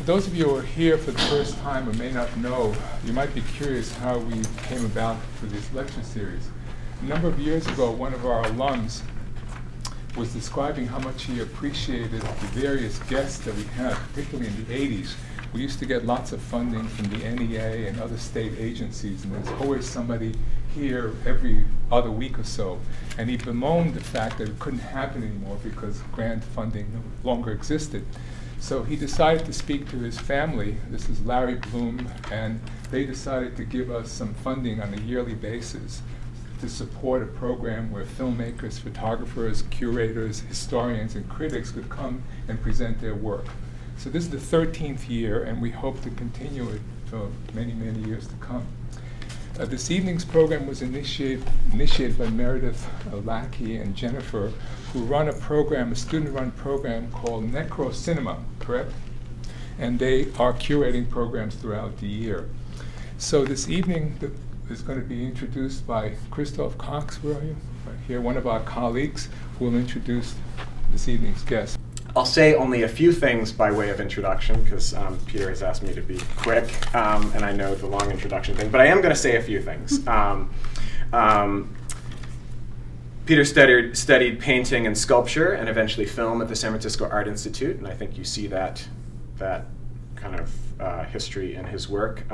For those of you who are here for the first time or may not know, you might be curious how we came about for this lecture series. A number of years ago, one of our alums was describing how much he appreciated the various guests that we had, particularly in the 80s. We used to get lots of funding from the NEA and other state agencies, and there's always somebody here every other week or so. And he bemoaned the fact that it couldn't happen anymore because grant funding no longer existed. So he decided to speak to his family. This is Larry Bloom, and they decided to give us some funding on a yearly basis to support a program where filmmakers, photographers, curators, historians, and critics could come and present their work. So this is the 13th year, and we hope to continue it for many, many years to come. This evening's program was initiated by Meredith Lackey and Jennifer, who run a program, a student-run program called Necro Cinema, correct? And they are curating programs throughout the year. So this evening is going to be introduced by Christoph Cox, where are you? Right here, one of our colleagues, who will introduce this evening's guest. I'll say only a few things by way of introduction, because Peter has asked me to be quick, and I know the long introduction thing, but I am going to say a few things. Peter studied painting and sculpture and eventually film at the San Francisco Art Institute, and I think you see that kind of history in his work.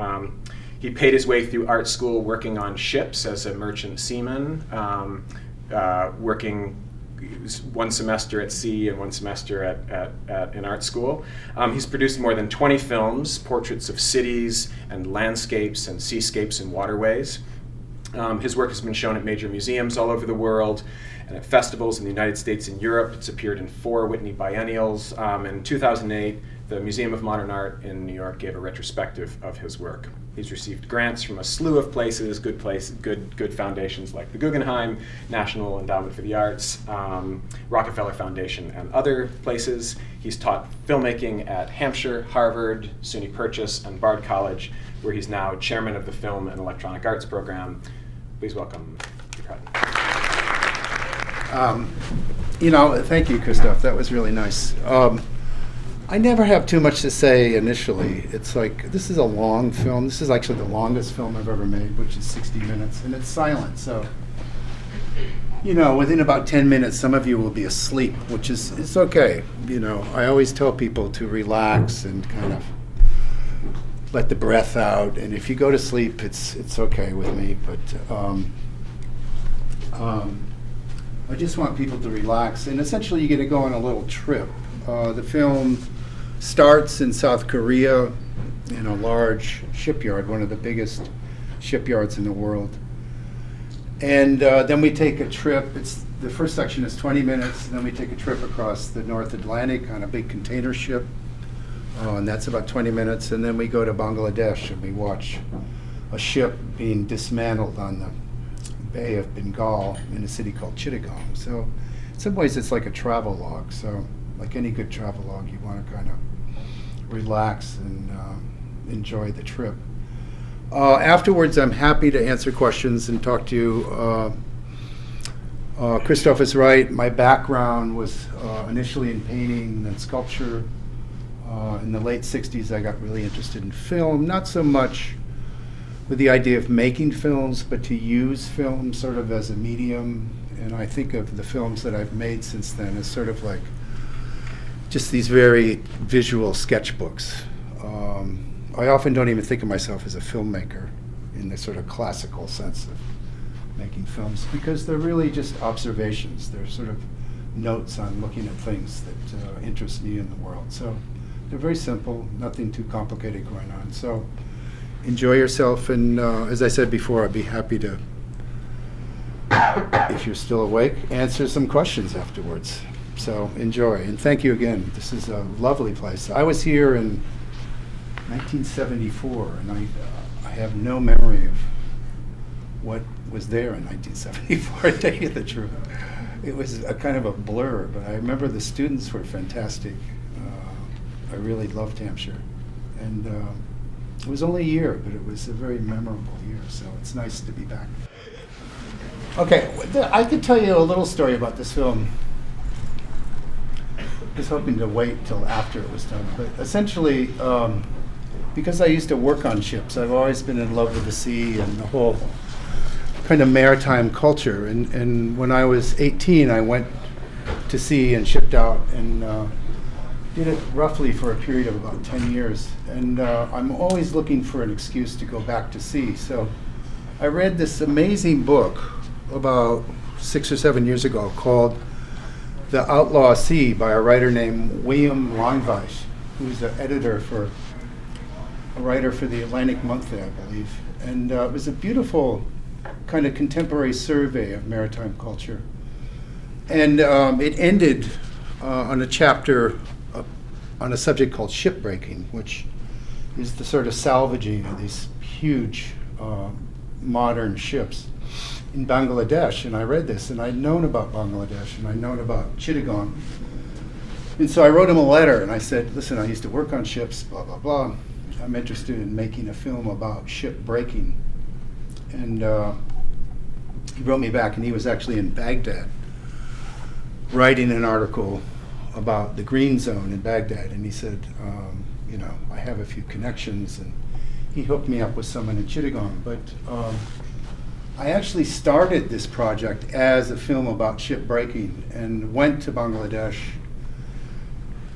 He paid his way through art school working on ships as a merchant seaman, working one semester at sea and one semester at an art school. He's produced more than 20 films, portraits of cities and landscapes and seascapes and waterways. His work has been shown at major museums all over the world and at festivals in the United States and Europe. It's appeared in 4 Whitney Biennials. In 2008, the Museum of Modern Art in New York gave a retrospective of his work. He's received grants from a slew of places, good foundations like the Guggenheim, National Endowment for the Arts, Rockefeller Foundation, and other places. He's taught filmmaking at Hampshire, Harvard, SUNY Purchase, and Bard College, where he's now chairman of the Film and Electronic Arts program. Please welcome Peter Hutton. Thank you, Christoph. That was really nice. I never have too much to say initially. It's like, this is a long film. This is actually the longest film I've ever made, which is 60 minutes, and it's silent. So, within about 10 minutes, some of you will be asleep, which is, it's okay. I always tell people to relax and kind of let the breath out. And if you go to sleep, it's okay with me. But I just want people to relax. And essentially, you get to go on a little trip. The film starts in South Korea in a large shipyard, one of the biggest shipyards in the world. And then we take a trip. The first section is 20 minutes, and then we take a trip across the North Atlantic on a big container ship, and that's about 20 minutes. And then we go to Bangladesh, and we watch a ship being dismantled on the Bay of Bengal in a city called Chittagong. So in some ways, it's like a travel log. So like any good travel log, you want to kind of relax and enjoy the trip. Afterwards, I'm happy to answer questions and talk to you. Christoph is right. My background was initially in painting and sculpture. In the late 60s, I got really interested in film, not so much with the idea of making films, but to use film sort of as a medium. And I think of the films that I've made since then as sort of like just these very visual sketchbooks. I often don't even think of myself as a filmmaker in the sort of classical sense of making films, because they're really just observations. They're sort of notes on looking at things that interest me in the world. So they're very simple, nothing too complicated going on. So enjoy yourself, and as I said before, I'd be happy to, if you're still awake, answer some questions afterwards. So enjoy, and thank you again. This is a lovely place. I was here in 1974, and I have no memory of what was there in 1974, to tell you the truth. It was a kind of a blur, but I remember the students were fantastic. I really loved Hampshire. And it was only a year, but it was a very memorable year, so it's nice to be back. Okay, I could tell you a little story about this film. was hoping to wait till after it was done. But essentially, because I used to work on ships, I've always been in love with the sea and the whole kind of maritime culture. And when I was 18, I went to sea and shipped out and did it roughly for a period of about 10 years. And I'm always looking for an excuse to go back to sea. So I read this amazing book about 6 or 7 years ago called The Outlaw Sea by a writer named William Langweis, who's an editor for a writer for the Atlantic Monthly, I believe. And it was a beautiful kind of contemporary survey of maritime culture. And it ended on a chapter on a subject called shipbreaking, which is the sort of salvaging of these huge modern ships in Bangladesh. And I read this, and I'd known about Bangladesh, and I'd known about Chittagong. And so I wrote him a letter, and I said, listen, I used to work on ships, blah, blah, blah. I'm interested in making a film about shipbreaking. And he wrote me back, and he was actually in Baghdad writing an article about the green zone in Baghdad. And he said, I have a few connections, and he hooked me up with someone in Chittagong. But I actually started this project as a film about shipbreaking and went to Bangladesh,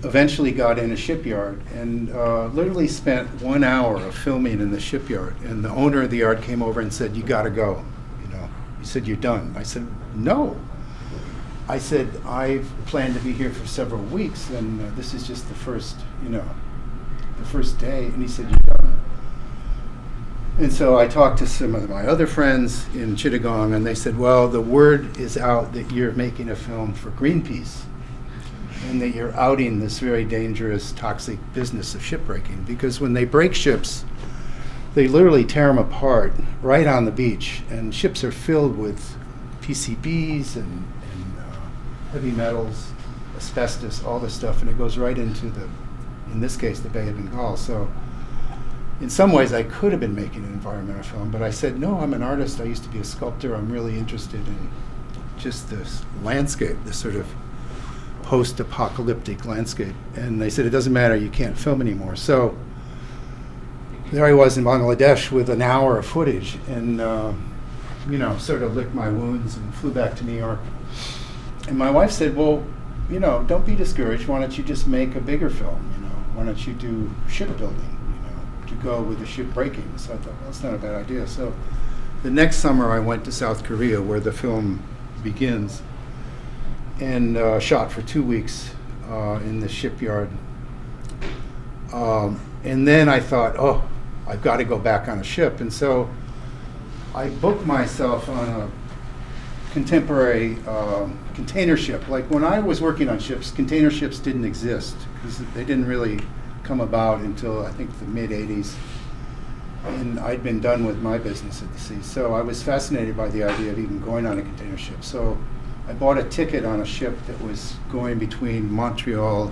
eventually got in a shipyard, and literally spent 1 hour of filming in the shipyard. And the owner of the yard came over and said, you gotta go. He said, you're done. I said, no. I said, I've planned to be here for several weeks, and this is just the first day. And he said, you're done. And so I talked to some of my other friends in Chittagong, and they said, well, the word is out that you're making a film for Greenpeace, and that you're outing this very dangerous, toxic business of shipbreaking. Because when they break ships, they literally tear them apart right on the beach, and ships are filled with PCBs and heavy metals, asbestos, all this stuff, and it goes right into in this case, the Bay of Bengal. So in some ways, I could have been making an environmental film, but I said, no, I'm an artist. I used to be a sculptor. I'm really interested in just this landscape, this sort of post-apocalyptic landscape. And they said, it doesn't matter, you can't film anymore. So there I was in Bangladesh with an hour of footage, and sort of licked my wounds and flew back to New York. And my wife said, well, don't be discouraged. Why don't you just make a bigger film? Why don't you do shipbuilding, to go with the ship breaking? So I thought, well, that's not a bad idea. So the next summer I went to South Korea, where the film begins, and shot for 2 weeks in the shipyard. And then I thought, oh, I've got to go back on a ship. And so I booked myself on a contemporary container ship. Like when I was working on ships, container ships didn't exist, because they didn't really come about until I think the mid-'80s. And I'd been done with my business at the sea. So I was fascinated by the idea of even going on a container ship. So I bought a ticket on a ship that was going between Montreal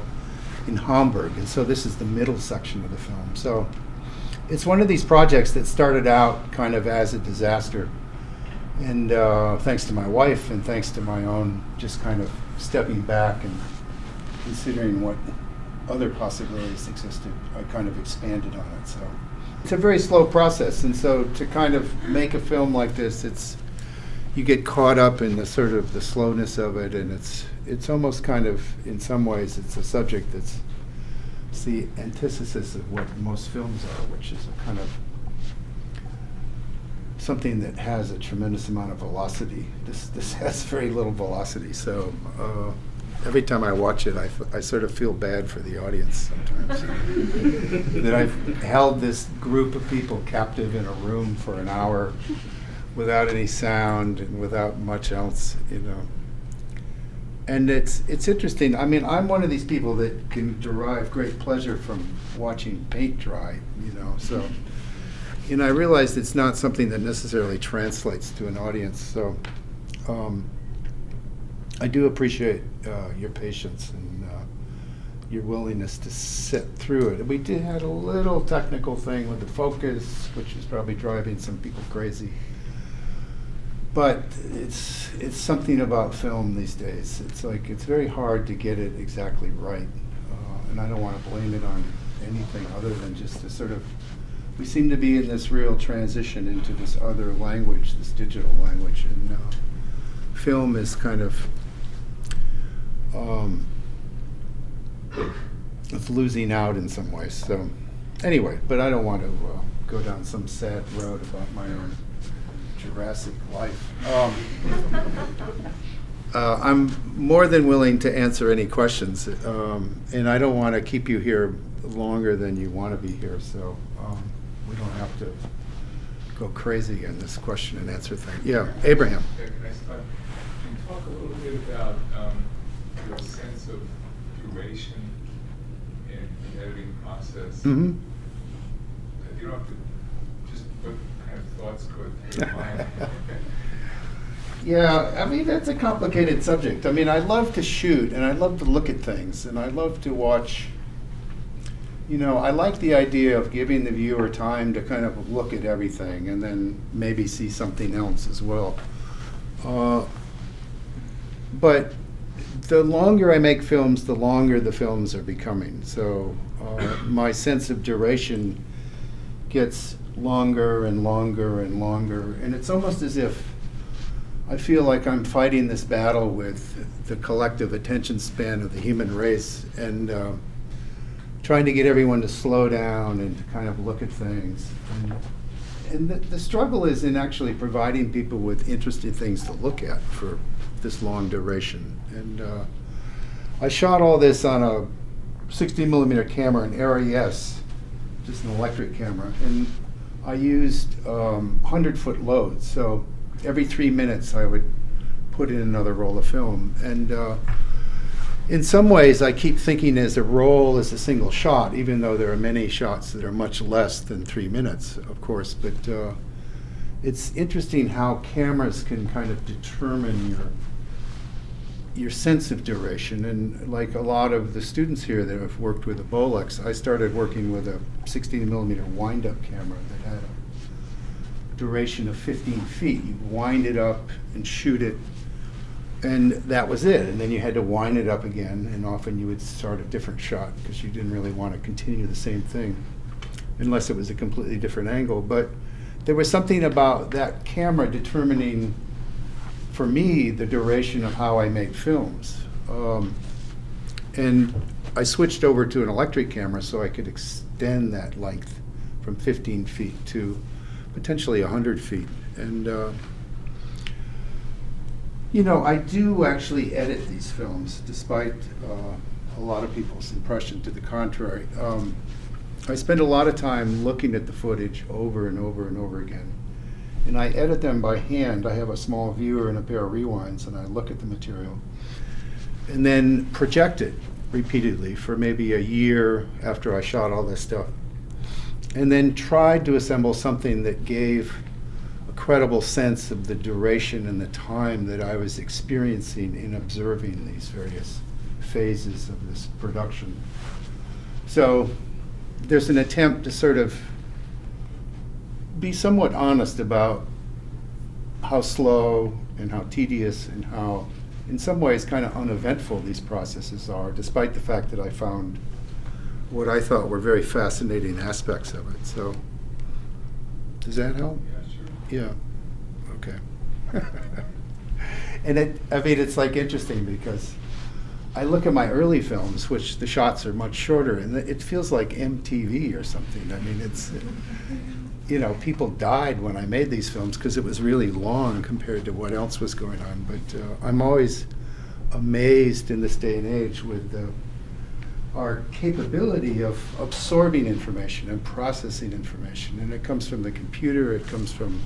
and Hamburg. And so this is the middle section of the film. So it's one of these projects that started out kind of as a disaster. And thanks to my wife and thanks to my own just kind of stepping back and considering what other possibilities existed, I kind of expanded on it. So it's a very slow process. And so to kind of make a film like this, you get caught up in the sort of the slowness of it, and it's almost kind of, in some ways, it's a subject it's the antithesis of what most films are, which is a kind of something that has a tremendous amount of velocity. This has very little velocity, so every time I watch it, I sort of feel bad for the audience sometimes. That I've held this group of people captive in a room for an hour without any sound and without much else, And it's interesting. I mean, I'm one of these people that can derive great pleasure from watching paint dry, so. And I realized it's not something that necessarily translates to an audience. So I do appreciate your patience and your willingness to sit through it. And we had a little technical thing with the focus, which is probably driving some people crazy. but it's something about film these days. It's like it's very hard to get it exactly right, and I don't want to blame it on anything other than just to sort of, we seem to be in this real transition into this other language, this digital language, and film is kind of it's losing out in some ways. So anyway, but I don't want to go down some sad road about my own Jurassic life. I'm more than willing to answer any questions, and I don't want to keep you here longer than you want to be here, so we don't have to go crazy in this question and answer thing. Yeah, Abraham. Yeah, can I start? Can you talk a little bit about your sense of duration in the editing process? Mm-hmm. You don't have to just what kind of thoughts go through your mind. Yeah, I mean, that's a complicated subject. I mean, I love to shoot, and I love to look at things, and I love to watch. You know, I like the idea of giving the viewer time to kind of look at everything and then maybe see something else as well. But the longer I make films, the longer the films are becoming. So my sense of duration gets longer and longer and longer, and it's almost as if I feel like I'm fighting this battle with the collective attention span of the human race, and trying to get everyone to slow down and to kind of look at things. And the struggle is in actually providing people with interesting things to look at for this long duration. And I shot all this on a 60mm camera, an RES, just an electric camera, and I used 100-foot loads. So every 3 minutes I would put in another roll of film. And in some ways I keep thinking as a roll as a single shot, even though there are many shots that are much less than 3 minutes, of course. But it's interesting how cameras can kind of determine your sense of duration. And like a lot of the students here that have worked with a Bolex, I started working with a 16mm wind-up camera that had a duration of 15 feet. You wind it up and shoot it, and that was it. And then you had to wind it up again, and often you would start a different shot because you didn't really want to continue the same thing unless it was a completely different angle. But there was something about that camera determining, for me, the duration of how I make films. And I switched over to an electric camera so I could extend that length from 15 feet to potentially 100 feet. And you know, I do actually edit these films, despite a lot of people's impression to the contrary. I spend a lot of time looking at the footage over and over and over again. And I edit them by hand. I have a small viewer and a pair of rewinds, and I look at the material. And then project it repeatedly for maybe a year after I shot all this stuff. And then tried to assemble something that gave a credible sense of the duration and the time that I was experiencing in observing these various phases of this production. So there's an attempt to sort of be somewhat honest about how slow and how tedious and how, in some ways, kind of uneventful these processes are, despite the fact that I found what I thought were very fascinating aspects of it. So, does that help? Yeah, sure. Yeah. Okay. And I mean, it's like interesting because I look at my early films, which the shots are much shorter, and it feels like MTV or something. I mean, it's, you know, people died when I made these films because it was really long compared to what else was going on. But I'm always amazed in this day and age with our capability of absorbing information and processing information. And it comes from the computer, it comes from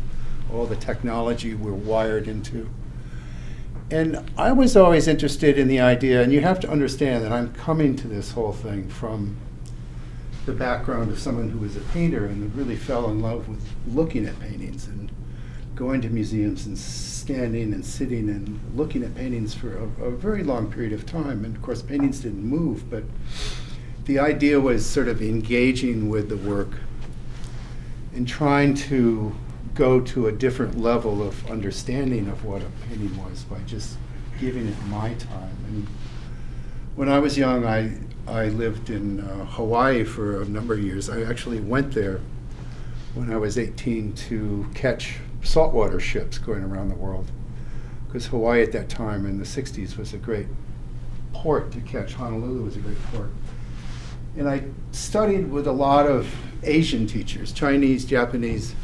all the technology we're wired into. And I was always interested in the idea, and you have to understand that I'm coming to this whole thing from the background of someone who was a painter and really fell in love with looking at paintings and going to museums and standing and sitting and looking at paintings for a very long period of time. And of course, paintings didn't move, but the idea was sort of engaging with the work and trying to go to a different level of understanding of what a painting was by just giving it my time. And when I was young, I lived in Hawaii for a number of years. I actually went there when I was 18 to catch saltwater ships going around the world, because Hawaii at that time in the 60s was a great port to catch. Honolulu was a great port. And I studied with a lot of Asian teachers, Chinese, Japanese.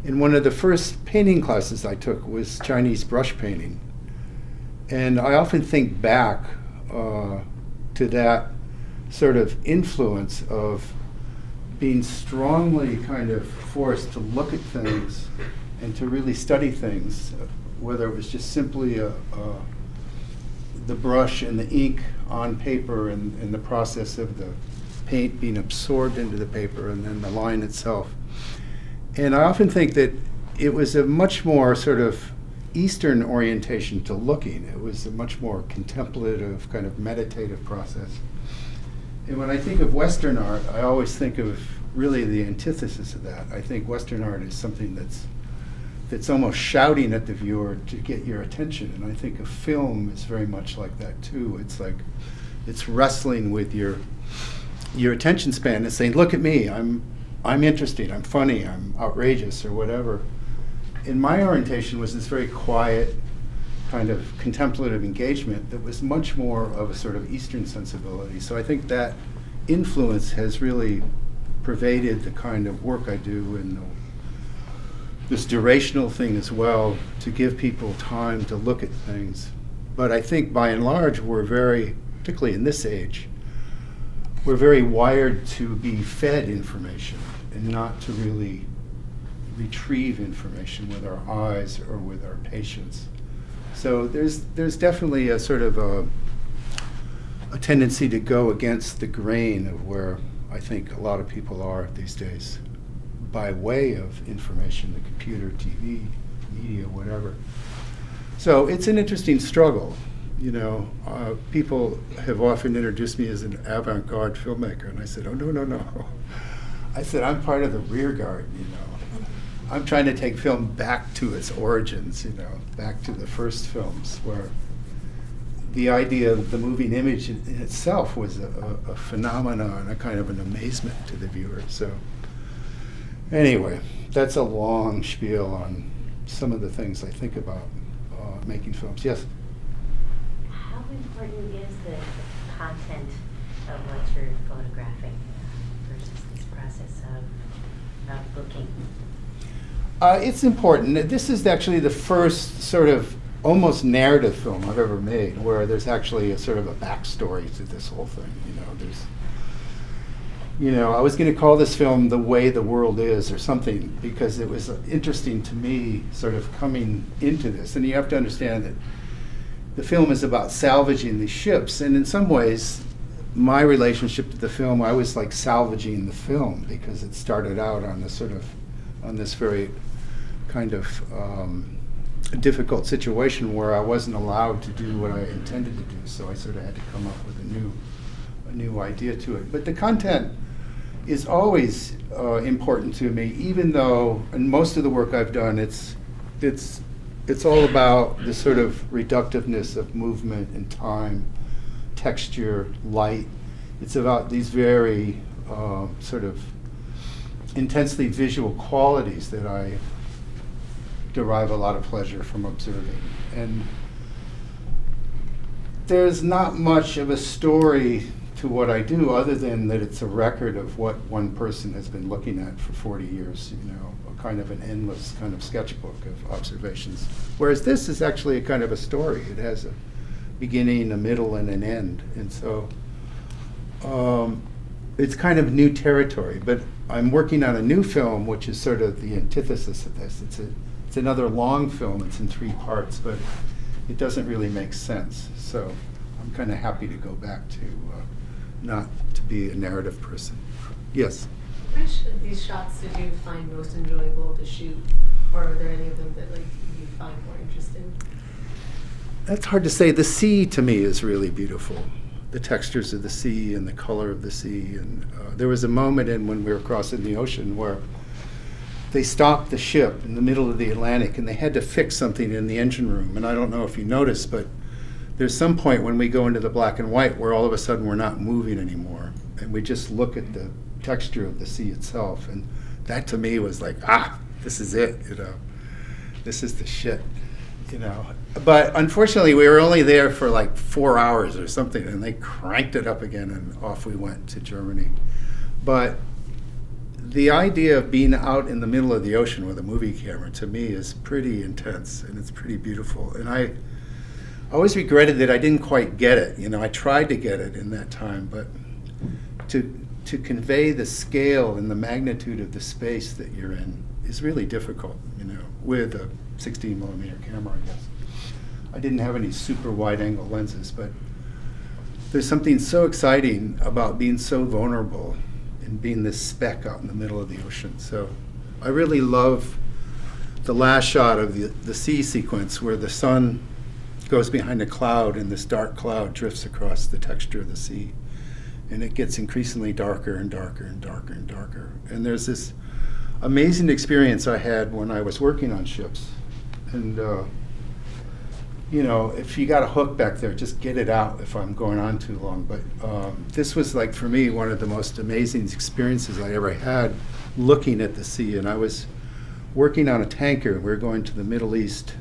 And one of the first painting classes I took was Chinese brush painting. And I often think back to that sort of influence of being strongly kind of forced to look at things and to really study things, whether it was just simply the brush and the ink on paper and the process of the paint being absorbed into the paper and then the line itself. And I often think that it was a much more sort of Eastern orientation to looking. It was a much more contemplative, kind of meditative process. And when I think of Western art, I always think of really the antithesis of that. I think Western art is something that's almost shouting at the viewer to get your attention. And I think a film is very much like that too. It's like, it's wrestling with your attention span and saying, look at me, I'm interesting, I'm funny, I'm outrageous, or whatever. And my orientation was this very quiet, kind of contemplative engagement that was much more of a sort of Eastern sensibility. So I think that influence has really pervaded the kind of work I do, and this durational thing as well, to give people time to look at things. But I think by and large, we're very, particularly in this age, we're very wired to be fed information and not to really retrieve information with our eyes or with our patience. So there's definitely a sort of a tendency to go against the grain of where I think a lot of people are these days, by way of information, the computer, TV, media, whatever. So it's an interesting struggle. You know, people have often introduced me as an avant-garde filmmaker, and I said, oh, no. I said, I'm part of the rear guard, you know. I'm trying to take film back to its origins, you know, back to the first films, where the idea of the moving image in itself was a phenomenon, a kind of an amazement to the viewer. So anyway, that's a long spiel on some of the things I think about making films. Yes? How important is the content of what you're photographing versus this process of looking? It's important. This is actually the first sort of almost narrative film I've ever made, where there's actually a sort of a backstory to this whole thing. I was going to call this film The Way the World Is or something, because it was interesting to me sort of coming into this. And you have to understand that the film is about salvaging these ships, and in some ways, my relationship to the film, I was like salvaging the film, because it started out on this very kind of difficult situation where I wasn't allowed to do what I intended to do. So I sort of had to come up with a new idea to it. But the content is always important to me, even though in most of the work I've done, it's all about the sort of reductiveness of movement and time, texture, light. It's about these very sort of intensely visual qualities that I derive a lot of pleasure from observing. And there's not much of a story to what I do, other than that it's a record of what one person has been looking at for 40 years, a kind of an endless kind of sketchbook of observations. Whereas this is actually a kind of a story. It has a beginning, a middle, and an end. And so it's kind of new territory. But I'm working on a new film, which is sort of the antithesis of this. It's another long film. It's in 3 parts, but it doesn't really make sense. So I'm kind of happy to go back to not to be a narrative person. Yes? Which of these shots did you find most enjoyable to shoot? Or are there any of them that you find more interesting? That's hard to say. The sea to me is really beautiful. The textures of the sea and the color of the sea. And there was a moment when we were crossing the ocean where they stopped the ship in the middle of the Atlantic, and they had to fix something in the engine room. And I don't know if you noticed, but there's some point when we go into the black and white where all of a sudden we're not moving anymore, and we just look at the texture of the sea itself. And that to me was like, this is it, you know. This is the shit, you know. But unfortunately, we were only there for like 4 hours or something, and they cranked it up again, and off we went to Germany. But the idea of being out in the middle of the ocean with a movie camera, to me, is pretty intense, and it's pretty beautiful. And I always regretted that I didn't quite get it. You know, I tried to get it in that time, but to convey the scale and the magnitude of the space that you're in is really difficult, you know, with a 16 millimeter camera, I guess. I didn't have any super wide angle lenses, but there's something so exciting about being so vulnerable and being this speck out in the middle of the ocean. So I really love the last shot of the sea sequence where the sun goes behind a cloud and this dark cloud drifts across the texture of the sea. And it gets increasingly darker and darker and darker and darker. And there's this amazing experience I had when I was working on ships. And, you know, if you got a hook back there, just get it out if I'm going on too long. But this was, like, for me, one of the most amazing experiences I ever had looking at the sea. And I was working on a tanker. We were going to the Middle East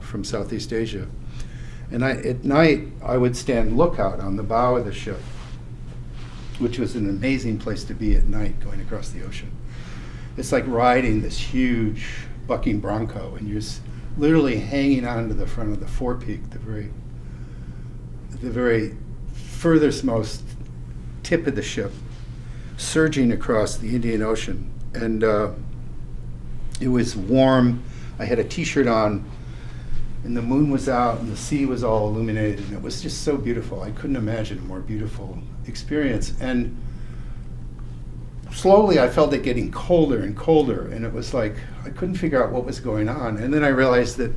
from Southeast Asia. And at night, I would stand lookout on the bow of the ship, which was an amazing place to be at night going across the ocean. It's like riding this huge bucking bronco, and you're literally hanging on to the front of the forepeak, the very furthest most tip of the ship, surging across the Indian Ocean. And it was warm. I had a t-shirt on, and the moon was out, and the sea was all illuminated, and it was just so beautiful. I couldn't imagine a more beautiful experience. And slowly I felt it getting colder and colder, and it was like I couldn't figure out what was going on. And then I realized that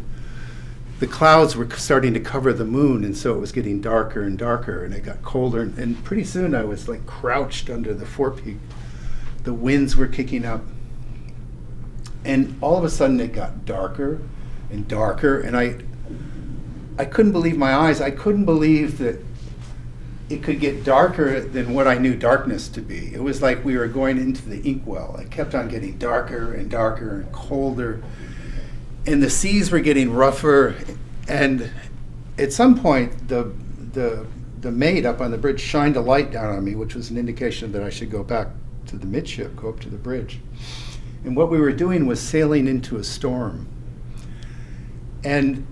the clouds were starting to cover the moon, and so it was getting darker and darker, and it got colder. And pretty soon I was like crouched under the forepeak. The winds were kicking up, and all of a sudden it got darker and darker, and I couldn't believe my eyes. I couldn't believe that it could get darker than what I knew darkness to be. It was like we were going into the inkwell. It kept on getting darker and darker and colder, and the seas were getting rougher. And at some point, the mate up on the bridge shined a light down on me, which was an indication that I should go back to the midship, go up to the bridge. And what we were doing was sailing into a storm. And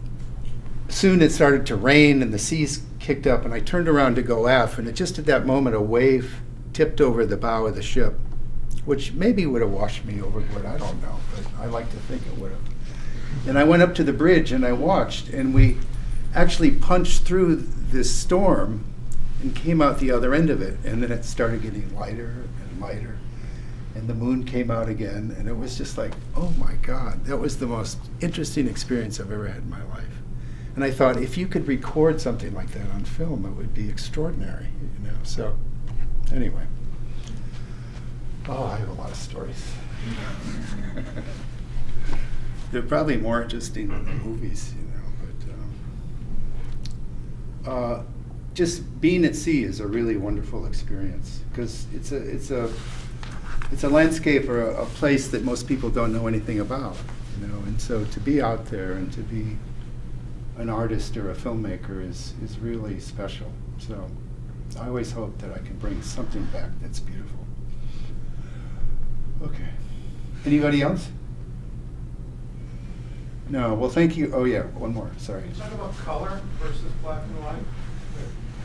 soon it started to rain, and the seas kicked up, and I turned around to go aft, and just at that moment a wave tipped over the bow of the ship, which maybe would have washed me overboard, I don't know, but I like to think it would have. And I went up to the bridge and I watched, and we actually punched through this storm and came out the other end of it, and then it started getting lighter and lighter, and the moon came out again, and it was just like, oh my God, that was the most interesting experience I've ever had in my life. And I thought, if you could record something like that on film, it would be extraordinary, you know. So, anyway. Oh, I have a lot of stories. They're probably more interesting than the movies, you know. But just being at sea is a really wonderful experience, because it's a landscape or a place that most people don't know anything about, you know. And so to be out there and to be an artist or a filmmaker is really special. So I always hope that I can bring something back that's beautiful. Okay. Anybody else? No. Well, thank you. Oh yeah, one more. Sorry. Can you talk about color versus black and white?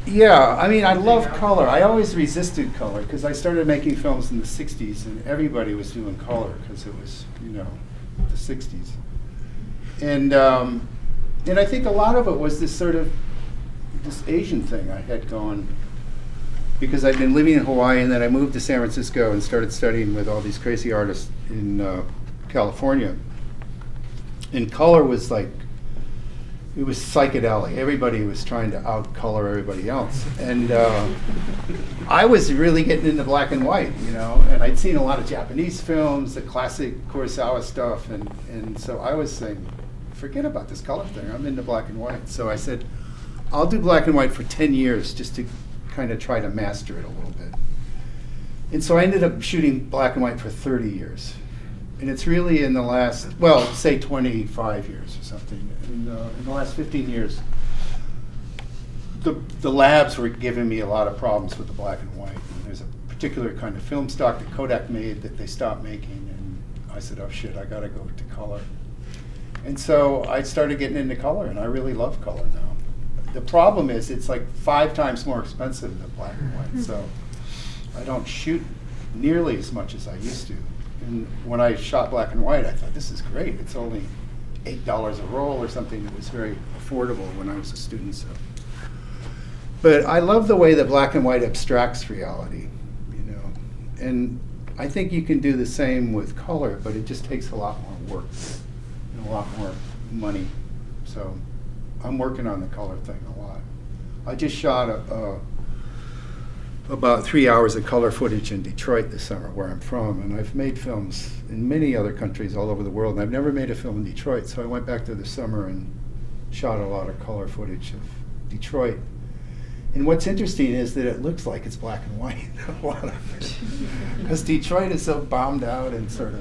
Yeah, I mean, I love color. I always resisted color because I started making films in the 60s, and everybody was doing color because it was, you know, the 60s. And I think a lot of it was this sort of, this Asian thing I had going, because I'd been living in Hawaii, and then I moved to San Francisco and started studying with all these crazy artists in California. And color was like, it it was psychedelic. Everybody was trying to out-color everybody else. And I was really getting into black and white, you know, and I'd seen a lot of Japanese films, the classic Kurosawa stuff, and so I was saying, forget about this color thing, I'm into black and white. So I said, I'll do black and white for 10 years just to kind of try to master it a little bit. And so I ended up shooting black and white for 30 years. And it's really in the last, well, say 25 years or something. In the last 15 years, the labs were giving me a lot of problems with the black and white. And there's a particular kind of film stock that Kodak made that they stopped making. And I said, oh shit, I gotta go to color. And so I started getting into color, and I really love color now. The problem is it's like 5 times more expensive than black and white. So I don't shoot nearly as much as I used to. And when I shot black and white, I thought, this is great. It's only $8 a roll or something. It was very affordable when I was a student. So, but I love the way that black and white abstracts reality, you know. And I think you can do the same with color, but it just takes a lot more work and a lot more money. So I'm working on the color thing a lot. I just shot about 3 hours of color footage in Detroit this summer, where I'm from, and I've made films in many other countries all over the world, and I've never made a film in Detroit, so I went back there this summer and shot a lot of color footage of Detroit. And what's interesting is that it looks like it's black and white, a lot of it, because Detroit is so bombed out and sort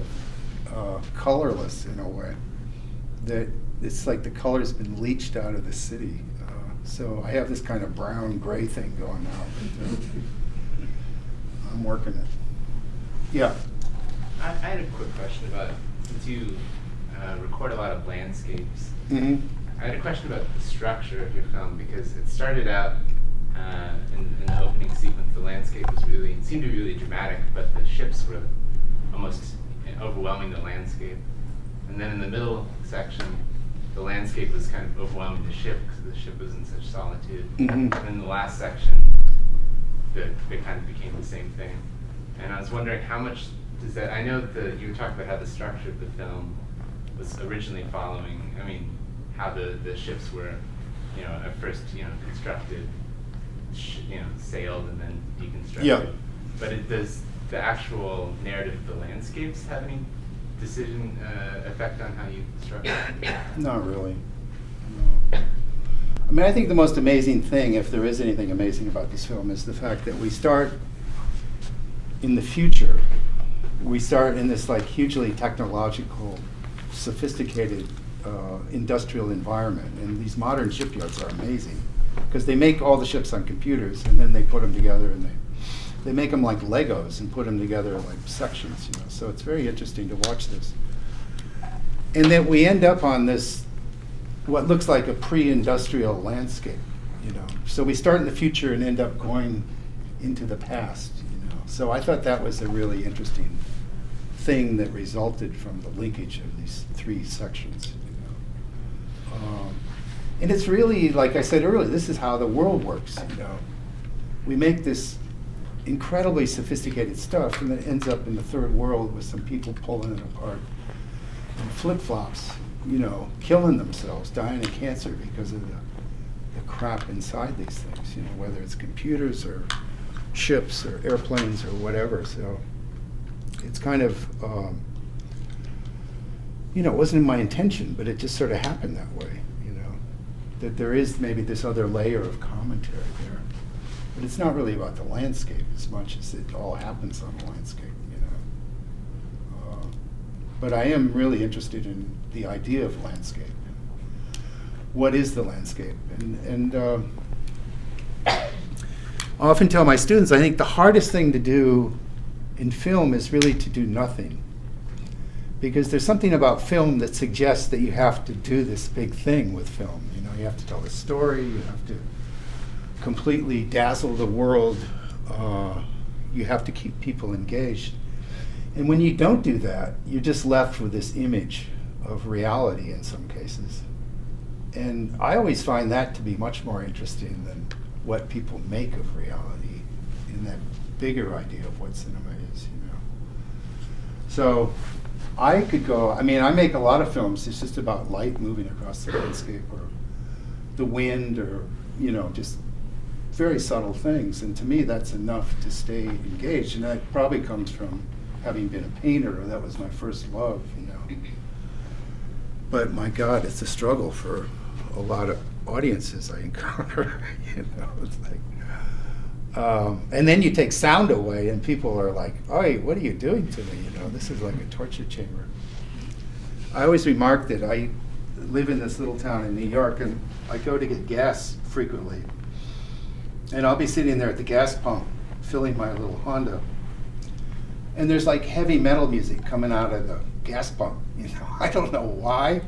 of colorless in a way, that it's like the color's been leached out of the city. So I have this kind of brown gray thing going on. But, I'm working it. Yeah. I had a quick question about, since you record a lot of landscapes, Mm-hmm. I had a question about the structure of your film, because it started out in the opening sequence, the landscape was really, it seemed to be really dramatic, but the ships were almost overwhelming the landscape. And then in the middle section, the landscape was kind of overwhelming the ship, because the ship was in such solitude. Mm-hmm. And then the last section, they kind of became the same thing. And I was wondering how much does that, I know that you were talking about how the structure of the film was originally following, I mean, how the ships were, you know, at first, you know, constructed, you know, sailed and then deconstructed. Yeah. But does the actual narrative of the landscapes have any decision effect on how you structure it? Not really. No. I mean, I think the most amazing thing, if there is anything amazing about this film, is the fact that we start in the future. We start in this like hugely technological, sophisticated industrial environment, and these modern shipyards are amazing because they make all the ships on computers, and then they put them together, and they make them like Legos and put them together like sections, you know. So it's very interesting to watch this. And then we end up on this, what looks like a pre-industrial landscape, you know. So we start in the future and end up going into the past, you know. So I thought that was a really interesting thing that resulted from the linkage of these 3 sections, you know. And it's really, like I said earlier, this is how the world works, you know. We make this incredibly sophisticated stuff, and then it ends up in the third world with some people pulling it apart and flip-flops, you know, killing themselves, dying of cancer because of the crap inside these things, you know, whether it's computers or ships or airplanes or whatever. So it's kind of, you know, it wasn't my intention, but it just sort of happened that way, you know, that there is maybe this other layer of commentary there. But it's not really about the landscape as much as it all happens on the landscape, you know. But I am really interested in the idea of landscape. What is the landscape? And I often tell my students, I think the hardest thing to do in film is really to do nothing. Because there's something about film that suggests that you have to do this big thing with film. You know, you have to tell a story, you have to completely dazzle the world, you have to keep people engaged. And when you don't do that, you're just left with this image of reality in some cases. And I always find that to be much more interesting than what people make of reality in that bigger idea of what cinema is, you know. So I could go, I mean, I make a lot of films, it's just about light moving across the landscape, or the wind or, you know, just very subtle things. And to me, that's enough to stay engaged. And that probably comes from having been a painter. That was my first love, you know. But my God, it's a struggle for a lot of audiences I encounter. You know, it's like, and then you take sound away, and people are like, "Oi, what are you doing to me?" You know, this is like a torture chamber. I always remark that I live in this little town in New York, and I go to get gas frequently. And I'll be sitting there at the gas pump, filling my little Honda, and there's like heavy metal music coming out of the gas pump. You know, I don't know why,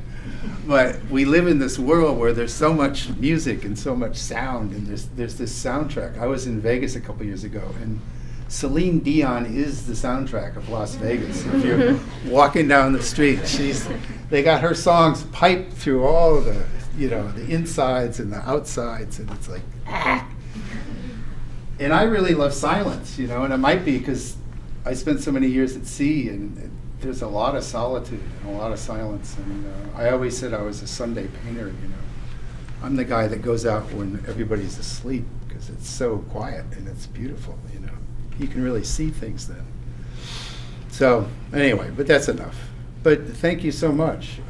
but we live in this world where there's so much music and so much sound, and there's this soundtrack. I was in Vegas a couple years ago, and Celine Dion is the soundtrack of Las Vegas. If you're walking down the street, they got her songs piped through all the, you know, the insides and the outsides, and it's like, ah. And I really love silence, you know, and it might be because I spent so many years at sea, and there's a lot of solitude and a lot of silence. And I always said I was a Sunday painter, you know. I'm the guy that goes out when everybody's asleep because it's so quiet and it's beautiful, you know. You can really see things then. So anyway, but that's enough. But thank you so much.